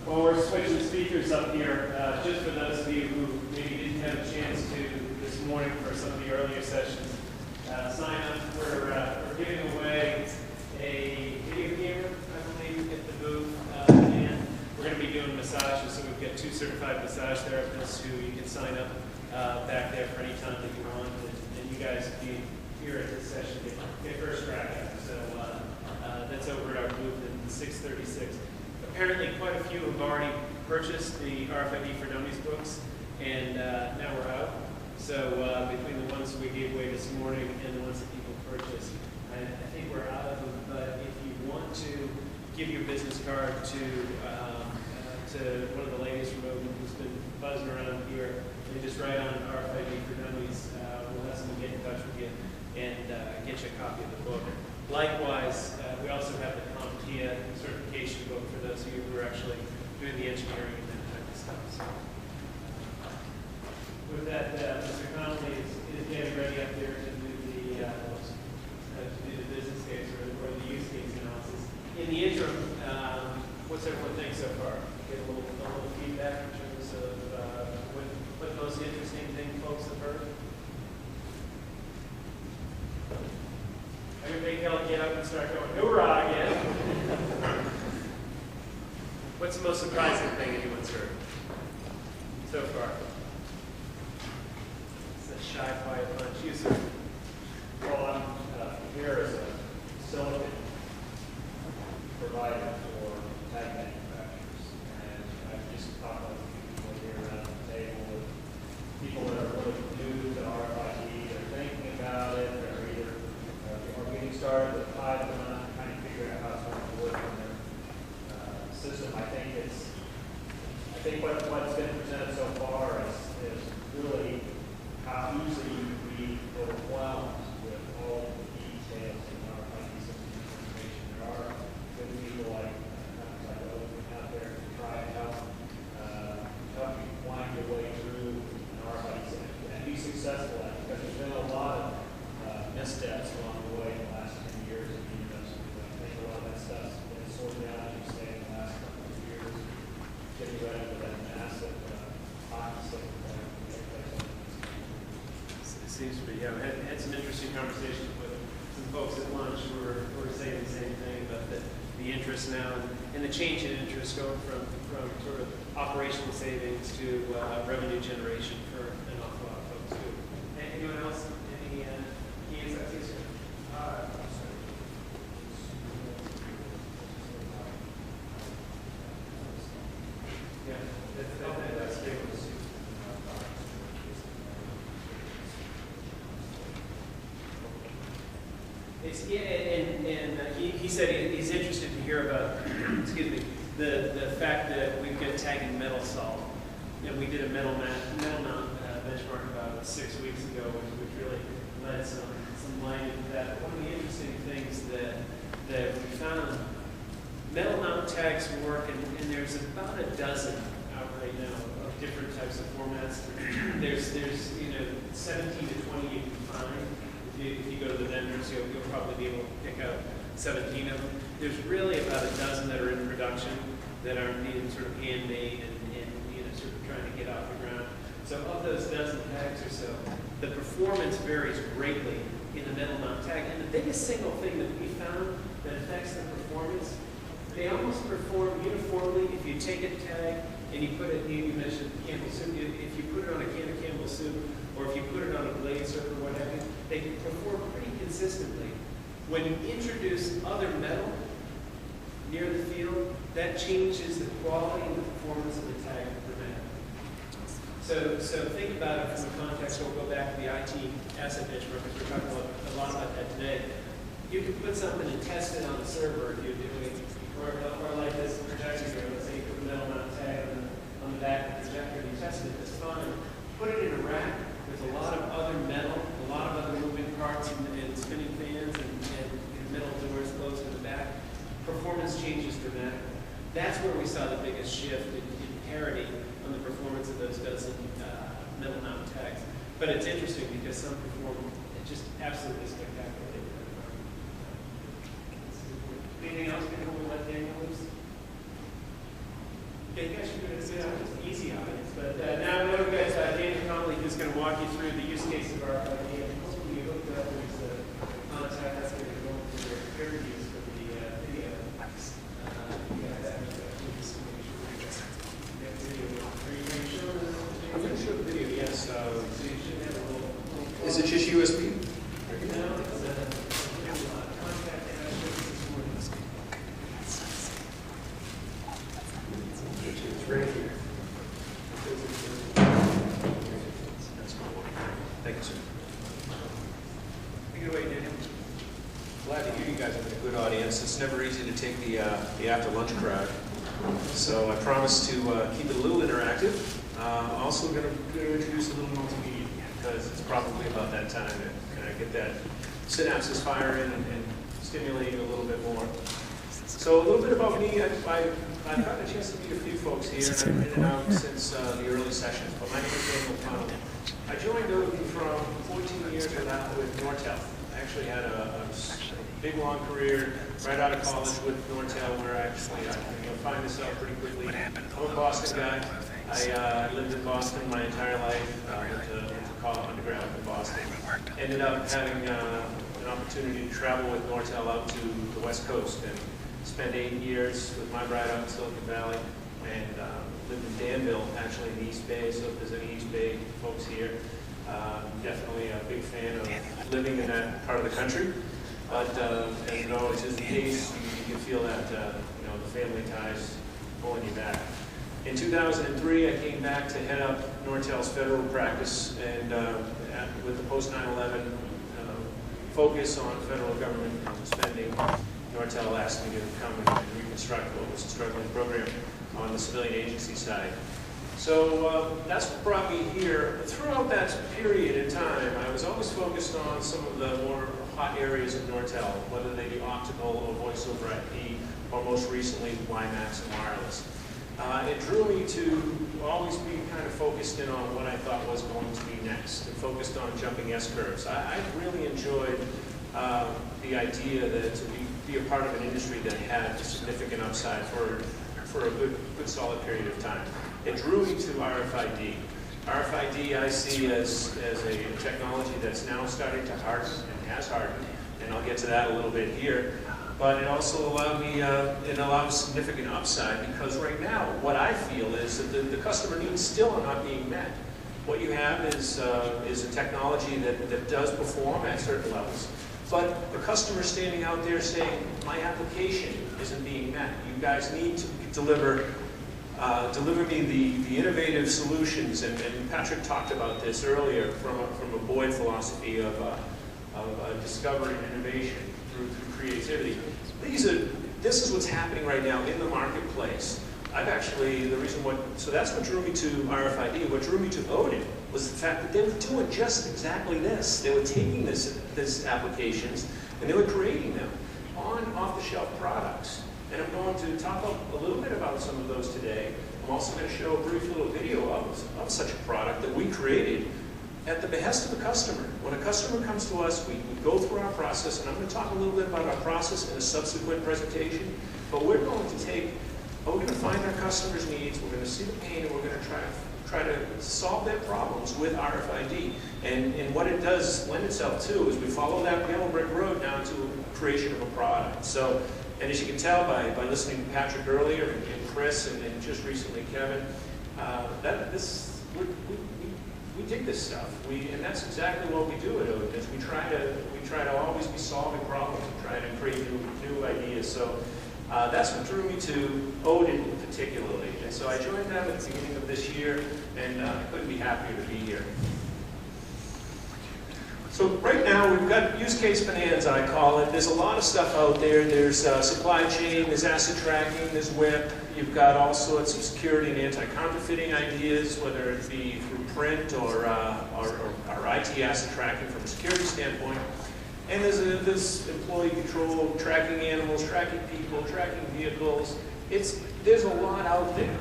Well, we're switching speakers up here. Just for those of you who maybe didn't have a chance to this morning for some of the earlier sessions, sign up. We're giving away a video camera, I believe, at the booth, and we're going to be doing massages. So we've got 2 certified massage therapists who you can sign up back there for any time that you want, and you guys being here at this session get first crack at it. So that's over at our booth in 636. Apparently, quite a few have already purchased the RFID for Dummies books, and now we're out. So between the ones we gave away this morning and the ones that people purchased, I think we're out of them. But if you want to give your business card to one of the ladies from Oden who's been buzzing around here, and just write on RFID for Dummies, we'll have someone get in touch with you and get you a copy of the book. Likewise, we also have the CompTIA certification book for those of you who are actually doing the engineering and that type of stuff. So, with that, Mr. Connolly is getting ready up there to do the business case or the use case analysis. In the interim, what's everyone think so far? Get a little feedback in terms of what the most interesting thing folks have heard? Everybody else get up and start going, hoorah again. What's the most surprising thing anyone's heard so far? It's a shy, quiet bunch. You, sir? Well, I'm here as a silicon provider for tag manufacturers, and I've just talked with a few people here around the table with people that are really new to RFID. They're thinking about it. They're either getting started with pilot on trying to figure out how it's going to work in their system. I think what's been presented so far is really how easily you can be overwhelmed with all the details in RFID system information. There are good people like ODINtechnologies out there to try and help you wind your way through an RFID system and be successful at it, because there's been a lot of missteps along the way in the last 10 years of the university. I think a lot of that stuff's been sorted out, as you say, in the last couple of years, getting ready for that massive hockey stick. It seems to be, yeah. We had some interesting conversations with some folks at lunch who were saying the same thing about the interest now and the change in interest going from sort of operational savings to revenue generation for an awful lot of folks too. Anyone else? Any key insights? Yeah, that's big. He said he's interested to hear about, excuse me, the fact that we've got tagging metal salt. And we did a metal mount benchmark about 6 weeks ago, which really led some light into that. But one of the interesting things that we found, metal mount tags work, and there's about a dozen out right now of different types of formats. There's 17 to 20 you can find. If you go to the vendors, you'll probably be able to pick out 17 of them. There's really about a dozen that are in production that are being sort of handmade and sort of trying to get off the ground. So of those dozen tags or so, the performance varies greatly in the metal mount tag. And the biggest single thing that we found that affects the performance, they almost perform uniformly if you take a tag and you put it, you mentioned Campbell soup, if you put it on a can of Campbell soup, or if you put it on a blade soap or what have you, they can perform pretty consistently. When you introduce other metal near the field, that changes the quality and the performance of the tag dramatically. So think about it from the context, we'll go back to the IT asset benchmark, because we're talking a lot about that today. You can put something and test it on the server if you're doing, or like this projector here, let's say you put a metal mount tag on the back of the projector and you test it, that's fine. Put it in a rack. There's a lot of other metal, a lot of other moving parts and spinning fans and metal doors closed in the back. Performance changes dramatically. That's where we saw the biggest shift in parity on the performance of those dozen metal mount tags. But it's interesting because some perform just absolutely spectacular. Anything else before we let Daniel loose? Okay, you guys should do it just easy on it. But now we've got Daniel Connolly who's going to walk you through the use case of our RFID. And hopefully you hooked up with the contact that's going to go through their interviews for the video. You got that. I'm going to show the video, yes. So you should have a little. Is it just USB? No, it's a contact this morning. It's right here. That's cool. Thank you, sir. Take it away, Daniel. Glad to hear you guys have a good audience. It's never easy to take the after lunch crowd. So I promise to keep it a little interactive. Also going to introduce a little multimedia because it's probably about that time to kind of get that synapses firing and stimulate you a little bit more. So a little bit about me. I've gotten a chance to meet a few folks here, and I've been in and out since the early sessions. But my name is Daniel Connolly. I joined Odin from 14 years with Nortel. I actually had a big, long career right out of college with Nortel, where I find this out pretty quickly. I'm a Boston guy. I lived in Boston my entire life. Went to college, undergrad in Boston. Ended up having an opportunity to travel with Nortel out to the West Coast and spent 8 years with my bride out in Silicon Valley, and lived in Danville, actually in the East Bay. So if there's any East Bay folks here, definitely a big fan of living in that part of the country. But as it always is the case, you can feel that the family ties pulling you back. In 2003, I came back to head up Nortel's federal practice, and with the post 9/11 focus on federal government spending, Nortel asked me to come and reconstruct what was a struggling program on the civilian agency side. So that's what brought me here. Throughout that period in time, I was always focused on some of the more hot areas of Nortel, whether they be optical or voice over IP, or most recently WiMAX and wireless. It drew me to always be kind of focused in on what I thought was going to be next, and focused on jumping S-curves. I really enjoyed the idea that to be a part of an industry that had significant upside for a good solid period of time. It drew me to RFID. RFID I see as a technology that's now starting to harden and has hardened, and I'll get to that a little bit here. But it also allowed me, it allows significant upside, because right now what I feel is that the customer needs still are not being met. What you have is a technology that does perform at certain levels, but the customer standing out there saying, my application isn't being met. You guys need to deliver me the innovative solutions, and Patrick talked about this earlier from a Boyd philosophy of discovery and innovation through creativity. This is what's happening right now in the marketplace. So that's what drew me to RFID. What drew me to Odin was the fact that they were doing just exactly this. They were taking this applications and they were creating them on off-the-shelf products. And I'm going to talk a little bit about some of those today. I'm also going to show a brief little video of such a product that we created at the behest of the customer. When a customer comes to us, we go through our process, and I'm going to talk a little bit about our process in a subsequent presentation, but we're going to find our customers' needs, we're going to see the pain, and we're going to try to solve their problems with RFID. And what it does lend itself to is we follow that yellow brick road down to creation of a product. So, and as you can tell by listening to Patrick earlier, and Chris, and just recently Kevin, we dig this stuff. And that's exactly what we do at Odin. Is we try to always be solving problems and trying to create new ideas. So that's what drew me to Odin particularly. And so I joined them at the beginning of this year, and I couldn't be happier to be here. So right now we've got use case bonanza, I call it. There's a lot of stuff out there. There's supply chain, there's asset tracking, there's WIP. You've got all sorts of security and anti-counterfeiting ideas, whether it be through print or IT asset tracking from a security standpoint. And there's employee control, tracking animals, tracking people, tracking vehicles. There's a lot out there.